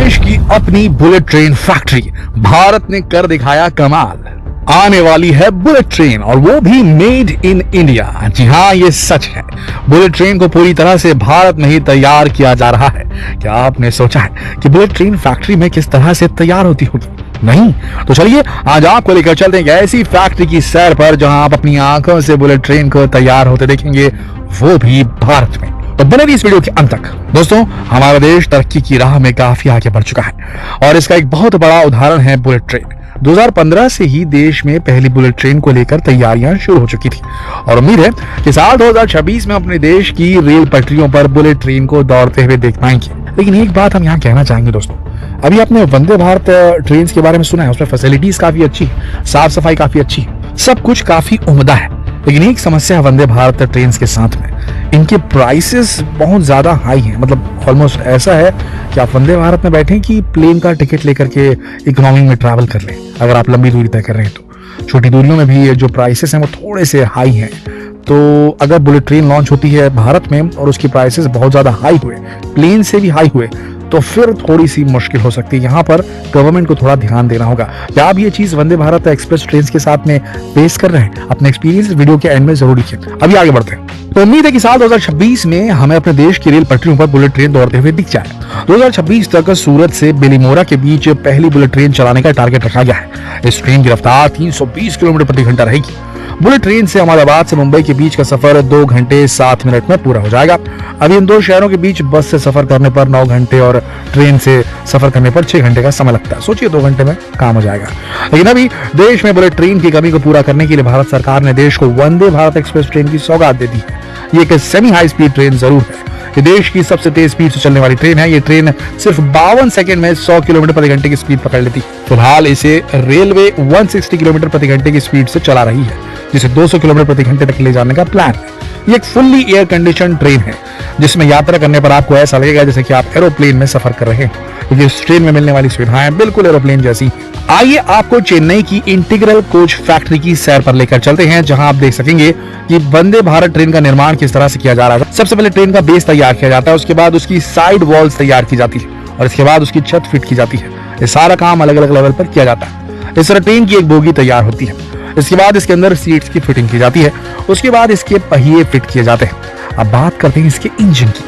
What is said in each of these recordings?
देश की अपनी बुलेट ट्रेन फैक्ट्री, भारत ने कर दिखाया कमाल। आने वाली है बुलेट ट्रेन और वो भी मेड इन इंडिया। जी हाँ, ये सच है। बुलेट ट्रेन को पूरी तरह से भारत में ही तैयार किया जा रहा है। क्या आपने सोचा है कि बुलेट ट्रेन फैक्ट्री में किस तरह से तैयार होती होगी? नहीं तो चलिए आज आपको लेकर चलते हैं ऐसी फैक्ट्री की सैर पर जहां आप अपनी आंखों से बुलेट ट्रेन को तैयार होते देखेंगे, वो भी भारत में। तो बने रहिए इस वीडियो के अंत तक। दोस्तों, हमारा देश तरक्की की राह में काफी आगे बढ़ चुका है और इसका एक बहुत बड़ा उदाहरण है बुलेट ट्रेन। 2015 से ही देश में पहली बुलेट ट्रेन को लेकर तैयारियां शुरू हो चुकी थी और उम्मीद है कि साल 2026 में अपने देश की रेल पटरियों पर बुलेट ट्रेन को दौड़ते हुए देख पाएंगे। लेकिन एक बात हम यहाँ कहना चाहेंगे दोस्तों, अभी आपने वंदे भारत ट्रेन के बारे में सुना है, उसमें फैसिलिटीज काफी अच्छी है, साफ सफाई काफी अच्छी है, सब कुछ काफी उम्दा है। लेकिन एक समस्या है वंदे भारत ट्रेन के साथ में, इनके प्राइसेस बहुत ज्यादा हाई हैं। मतलब ऑलमोस्ट ऐसा है कि आप वंदे भारत में बैठें कि प्लेन का टिकट लेकर के इकोनॉमी में ट्रैवल कर लें। अगर आप लंबी दूरी तय कर रहे हैं तो छोटी दूरियों में भी जो प्राइसेस हैं वो थोड़े से हाई हैं। तो अगर बुलेट ट्रेन लॉन्च होती है भारत में और उसकी प्राइसेस बहुत ज्यादा हाई हुए, प्लेन से भी हाई हुए, तो फिर थोड़ी सी मुश्किल हो सकती है। यहाँ पर गवर्नमेंट को थोड़ा ध्यान देना होगा। क्या आप ये चीज वंदे भारत एक्सप्रेस ट्रेन के साथ में पेश कर रहे हैं? अपने एक्सपीरियंस वीडियो के एंड में जरूर लिखिए। अभी आगे बढ़ते हैं। तो उम्मीद है कि साल 2026 में हमें अपने देश की रेल पटरियों पर बुलेट ट्रेन दौड़ते हुए दिख जाए। 2026 तक सूरत से बेलीमोरा के बीच पहली बुलेट ट्रेन चलाने का टारगेट रखा गया है। इस ट्रेन की रफ्तार 320 किलोमीटर प्रति घंटा रहेगी। बुलेट ट्रेन से अहमदाबाद से मुंबई के बीच का सफर 2 घंटे 7 मिनट में पूरा हो जाएगा। अभी इन दो शहरों के बीच बस से सफर करने पर 9 घंटे और ट्रेन से सफर करने पर 6 घंटे का समय लगता है। सोचिए 2 घंटे में काम हो जाएगा। लेकिन अभी देश में बुलेट ट्रेन की कमी को पूरा करने के लिए भारत सरकार ने देश को वंदे भारत एक्सप्रेस ट्रेन की सौगात दे दी है। ये एक सेमी हाई स्पीड ट्रेन जरूर है। ये देश की सबसे तेज स्पीड से चलने वाली ट्रेन है। ये ट्रेन सिर्फ 52 सेकंड में 100 किलोमीटर प्रति घंटे की स्पीड पकड़ लेती है। फिलहाल इसे रेलवे 160 किलोमीटर प्रति घंटे की स्पीड से चला रही है, जिसे 200 किलोमीटर प्रति घंटे तक ले जाने का प्लान है। ये एक फुल्ली एयर कंडीशन ट्रेन है जिसमें यात्रा करने पर आपको ऐसा लगेगा जैसे कि आप एरोप्लेन में सफर कर रहे हैं, क्योंकि इस ट्रेन में मिलने वाली सुविधाएं बिल्कुल एरोप्लेन जैसी। आइए आपको चेन्नई की इंटीग्रल कोच फैक्ट्री की सैर पर लेकर चलते हैं, जहां आप देख सकेंगे कि वंदे भारत ट्रेन का निर्माण किस तरह से किया जा रहा है। सबसे पहले ट्रेन का बेस तैयार किया जाता है, उसके बाद उसकी साइड वॉल्स तैयार की जाती है और इसके बाद उसकी छत फिट की जाती है। ये सारा काम अलग अलग लेवल पर किया जाता है। इस तरह ट्रेन की एक बोगी तैयार होती है। इसके बाद इसके अंदर सीट्स की फिटिंग की जाती है। उसके बाद इसके पहिए फिट किए जाते हैं। अब बात करते हैं इसके इंजन की।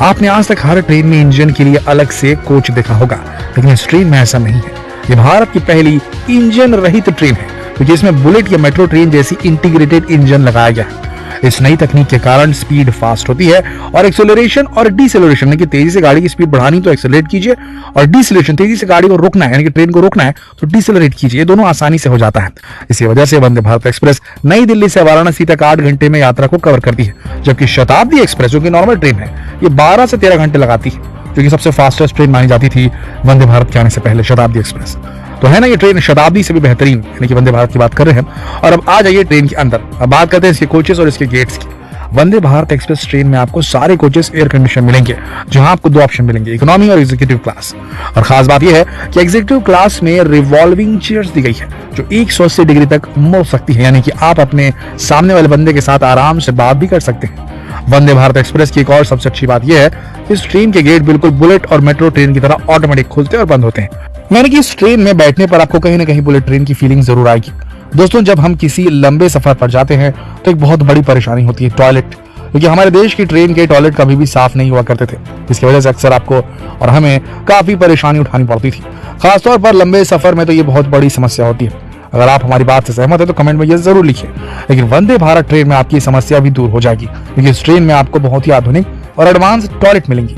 आपने आज तक हर ट्रेन में इंजन के लिए अलग से कोच देखा होगा, लेकिन इस ट्रेन में ऐसा नहीं है। ये भारत की पहली इंजन रहित ट्रेन है, क्योंकि इसमें बुलेट या मेट्रो ट्रेन जैसी इंटीग्रेटेड इंजन लगाया गया है। इस नई तकनीक के कारण स्पीड फास्ट होती है और एक्सेलरेशन और डिसेलरेशन, यानी कि तेजी से गाड़ी की स्पीड बढ़ानी तो एक्सेलरेट कीजिए और डिसेलरेशन तेजी से गाड़ी को रोकना है, यानी कि ट्रेन को रोकना है तो डिसेलरेट कीजिए। ये दोनों आसानी से हो जाता है। इसी वजह से वंदे भारत एक्सप्रेस नई दिल्ली से वाराणसी तक 8 घंटे में यात्रा को कवर करती है, जबकि शताब्दी एक्सप्रेस जो कि नॉर्मल ट्रेन है ये 12 से 13 घंटे लगाती है, जो कि सबसे फास्टेस्ट ट्रेन मानी जाती थी वंदे भारत के आने से पहले, शताब्दी एक्सप्रेस। तो है ना ये ट्रेन शताब्दी से भी बेहतरीन, यानी कि वंदे भारत की बात कर रहे हैं। और अब आ जाइए ट्रेन के अंदर। अब बात करते हैं इसके कोचेस और इसके गेट्स की। वंदे भारत एक्सप्रेस ट्रेन में आपको सारे कोचेस एयर कंडीशन मिलेंगे, जहां आपको 2 ऑप्शन मिलेंगे, इकोनॉमी और एग्जीक्यूटिव क्लास। और खास बात यह है कि एग्जीक्यूटिव क्लास में रिवॉल्विंग चेयर्स दी गई है जो 180 डिग्री तक मोड़ सकती है, यानी कि आप अपने सामने वाले बंदे के साथ आराम से बात भी कर सकते हैं। वंदे भारत एक्सप्रेस की एक और सबसे अच्छी बात यह है कि इस ट्रेन के गेट बिल्कुल बुलेट और मेट्रो ट्रेन की तरह ऑटोमेटिक खुलते और बंद होते हैं, यानी कि इस ट्रेन में बैठने पर आपको कहीं ना कहीं बुलेट ट्रेन की फीलिंग जरूर आएगी। दोस्तों, जब हम किसी लंबे सफर पर जाते हैं तो एक बहुत बड़ी परेशानी होती है टॉयलेट, क्योंकि हमारे देश की ट्रेन के टॉयलेट कभी भी साफ नहीं हुआ करते थे। इसकी वजह से अक्सर आपको और हमें काफी परेशानी उठानी पड़ती थी। खासतौर पर लंबे सफर में तो ये बहुत बड़ी समस्या होती है। अगर आप हमारी बात से सहमत है तो कमेंट में ये जरूर लिखिए। लेकिन वंदे भारत ट्रेन में आपकी समस्या भी दूर हो जाएगी, क्योंकि इस ट्रेन में आपको बहुत ही आधुनिक और एडवांस टॉयलेट मिलेंगी।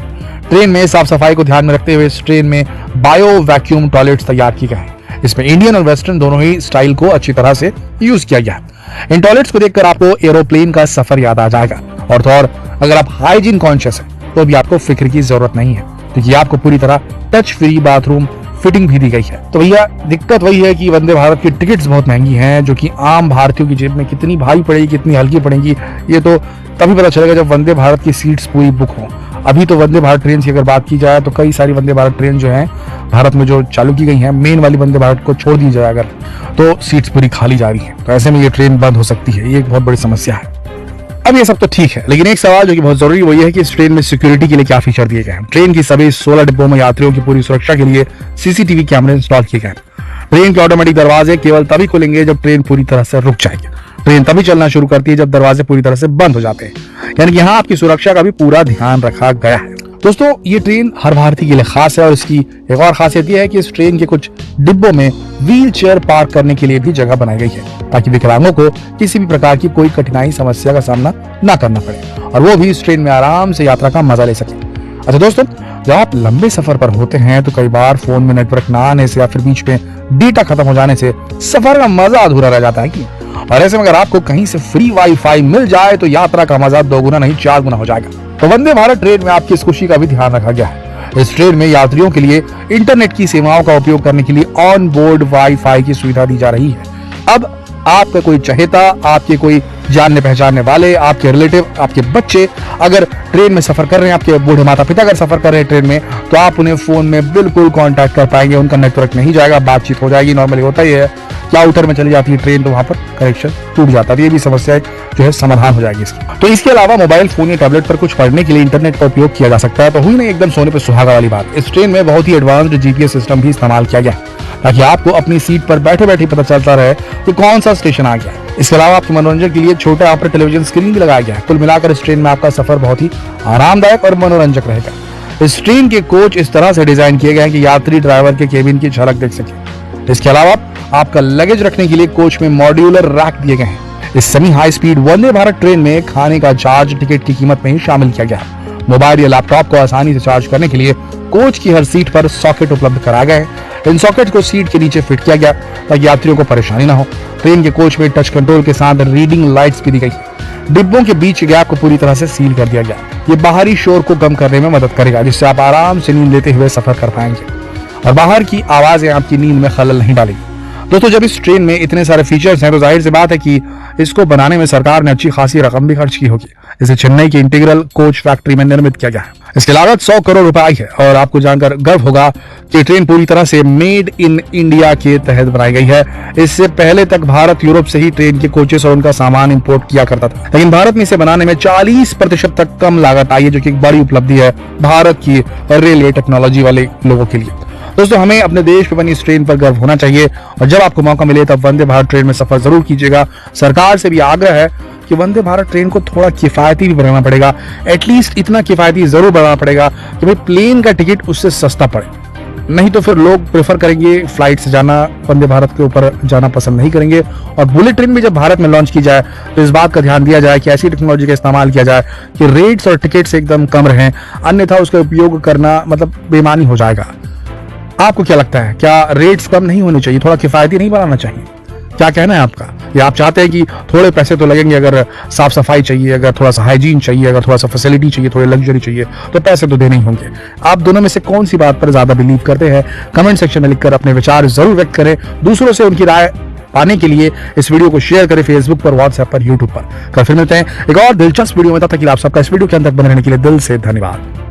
ट्रेन में साफ सफाई को ध्यान में रखते हुए इस ट्रेन में बायो वैक्यूम टॉयलेट्स तैयार किए गए हैं। इसमें इंडियन और वेस्टर्न दोनों ही स्टाइल को अच्छी तरह से यूज किया गया है। इन टॉयलेट्स को देखकर आपको एरोप्लेन का सफर याद आ जाएगा। और तो और अगर आप हाइजीन कॉन्शियस हैं तो भी आपको फिक्र की जरूरत नहीं है, क्योंकि आपको पूरी तरह टच फ्री बाथरूम फिटिंग भी दी गई है। तो भैया दिक्कत वही है कि वंदे भारत की टिकट्स बहुत महंगी हैं, जो कि आम भारतीयों की जेब में कितनी भारी पड़ेगी, कितनी हल्की पड़ेगी, ये तो तभी पता चलेगा जब वंदे भारत की सीट्स पूरी बुक हो। अभी तो वंदे भारत ट्रेन की अगर बात की जाए तो कई सारी वंदे भारत ट्रेन जो है भारत में जो चालू की गई हैं, मेन वाली वंदे भारत को छोड़ दी जाए अगर, तो सीट्स पूरी खाली जा रही हैं। तो ऐसे में ये ट्रेन बंद हो सकती है, ये एक बहुत बड़ी समस्या है। अब ये सब तो ठीक है, लेकिन एक सवाल जो कि बहुत जरूरी वो ये है कि इस ट्रेन में सिक्योरिटी के लिए क्या फीचर दिए गए हैं। ट्रेन की सभी 16 डिब्बों में यात्रियों की पूरी सुरक्षा के लिए सीसीटीवी कैमरे इंस्टॉल किए गए हैं। ट्रेन के ऑटोमेटिक दरवाजे केवल तभी खुलेंगे जब ट्रेन पूरी तरह से रुक जाएगी। ट्रेन तभी चलना शुरू करती है जब दरवाजे पूरी तरह से बंद हो जाते हैं, यानी कि यहाँ आपकी सुरक्षा का भी पूरा ध्यान रखा गया है। दोस्तों, ये ट्रेन हर भारतीय के लिए खास है और इसकी एक और खासियत यह है कि इस ट्रेन के कुछ डिब्बों में व्हील चेयर पार्क करने के लिए भी जगह बनाई गई है, ताकि विकलांगों को किसी भी प्रकार की कोई कठिनाई समस्या का सामना ना करना पड़े और वो भी इस ट्रेन में आराम से यात्रा का मजा ले सके। अच्छा दोस्तों, जब आप लंबे सफर पर होते हैं तो कई बार फोन में नेटवर्क ना आने से या फिर बीच में डेटा खत्म हो जाने से सफर का मजा अधूरा रह जाता है कि और ऐसे में अगर आपको कहीं से फ्री वाईफाई मिल जाए तो यात्रा का मजा 2 गुना नहीं 4 गुना हो जाएगा। तो वंदे भारत ट्रेन में आपकी इस खुशी का भी ध्यान रखा गया है। इस ट्रेन में यात्रियों के लिए इंटरनेट की सेवाओं का उपयोग करने के लिए ऑन बोर्ड वाईफाई की सुविधा दी जा रही है। अब आपका कोई चहेता, आपके कोई जानने पहचानने वाले, आपके रिलेटिव, आपके बच्चे अगर ट्रेन में सफर कर रहे हैं, आपके बूढ़े माता पिता अगर सफर कर रहे हैं ट्रेन में, तो आप उन्हें फोन में बिल्कुल कांटेक्ट कर पाएंगे। उनका नेटवर्क नहीं जाएगा, बातचीत हो जाएगी। नॉर्मली होता ही है कि आउटर में चली जाती है ट्रेन तो वहां पर कनेक्शन टूट जाता है। ये भी समस्या जो है समाधान हो जाएगी इसकी। तो इसके अलावा मोबाइल फोन या टैबलेट पर कुछ पढ़ने के लिए इंटरनेट का उपयोग किया जा सकता है। तो हुई नहीं एकदम सोने पर सुहागा वाली बात। इस ट्रेन में बहुत ही एडवांस्ड जीपीएस सिस्टम भी इस्तेमाल किया गया ताकि आपको अपनी सीट पर बैठे बैठे पता चलता रहे कि कौन सा स्टेशन आ गया। इसके अलावा आपके मनोरंजन के लिए छोटा यहाँ पर टेलीविजन स्क्रीन भी लगाया गया है। कुल मिलाकर इस ट्रेन में आपका सफर बहुत ही आरामदायक और मनोरंजक रहेगा। इस ट्रेन के कोच इस तरह से डिजाइन किए गए हैं कि यात्री ड्राइवर के केबिन की झलक देख सके। इसके अलावा आपका लगेज रखने के लिए कोच में मॉड्यूलर रैक दिए गए हैं। इस semi high speed Vande Bharat train में खाने का चार्ज टिकट की कीमत में ही शामिल किया गया है। मोबाइल या लैपटॉप को आसानी से चार्ज करने के लिए कोच की हर सीट पर सॉकेट उपलब्ध कराए गए हैं। इन सॉकेट को सीट के नीचे फिट किया गया ताकि यात्रियों को परेशानी ना हो। ट्रेन के कोच में टच कंट्रोल के साथ रीडिंग लाइट्स भी दी गई है। डिब्बों के बीच गैप को पूरी तरह से सील कर दिया गया। ये बाहरी शोर को कम करने में मदद करेगा, जिससे आप आराम से नींद लेते हुए सफर कर पाएंगे और बाहर की आवाजें आपकी नींद में खलल नहीं डालेगी। दोस्तों, जब इस ट्रेन में इतने सारे फीचर्स हैं तो जाहिर सी बात है कि इसको बनाने में सरकार ने अच्छी खासी रकम भी खर्च की होगी। इसे चेन्नई की इंटीग्रल कोच फैक्ट्री में निर्मित किया गया है। इसकी लागत 100 करोड़ रुपए आई है और आपको जानकर गर्व होगा कि ट्रेन पूरी तरह से मेड इन इंडिया के तहत बनाई गई है। इससे पहले तक भारत यूरोप से ही ट्रेन के कोचेस और उनका सामान इंपोर्ट किया करता था, लेकिन भारत में इसे बनाने में 40% तक कम लागत आई है, जो कि एक बड़ी उपलब्धि है भारत की रेलवे टेक्नोलॉजी वाले लोगों के लिए। दोस्तों, हमें अपने देश में बनी इस ट्रेन पर गर्व होना चाहिए और जब आपको मौका मिले तब वंदे भारत ट्रेन में सफर जरूर कीजिएगा। सरकार से भी आग्रह है कि वंदे भारत ट्रेन को थोड़ा किफायती भी बनाना पड़ेगा। एटलीस्ट इतना किफायती जरूर बनाना पड़ेगा कि भाई प्लेन का टिकट उससे सस्ता पड़े, नहीं तो फिर लोग प्रेफर करेंगे फ्लाइट से जाना, वंदे भारत के ऊपर जाना पसंद नहीं करेंगे। और बुलेट ट्रेन भी जब भारत में लॉन्च की जाए तो इस बात का ध्यान दिया जाए कि ऐसी टेक्नोलॉजी का इस्तेमाल किया जाए कि रेट्स और टिकट्स एकदम कम रहें, अन्यथा उसका उपयोग करना मतलब बेईमानी हो जाएगा। आपको क्या लगता है, क्या रेट्स कम नहीं होने चाहिए, थोड़ा किफायती नहीं बनाना चाहिए? क्या कहना है आपका? या आप चाहते हैं कि थोड़े पैसे तो लगेंगे, अगर साफ सफाई चाहिए, अगर थोड़ा सा हाइजीन चाहिए, अगर थोड़ा सा फैसिलिटी चाहिए, थोड़ी लग्जरी चाहिए, तो पैसे तो देने ही होंगे। आप दोनों में से कौन सी बात पर ज्यादा बिलीव करते हैं? कमेंट सेक्शन में लिखकर अपने विचार जरूर व्यक्त करें। दूसरों से उनकी राय पाने के लिए इस वीडियो को शेयर करें फेसबुक पर, व्हाट्सएप पर, यूट्यूब पर। कल फिर मिलते हैं एक और दिलचस्प वीडियो में। तब तक के लिए आप सबका इस वीडियो के अंत तक बने रहने के लिए दिल से धन्यवाद।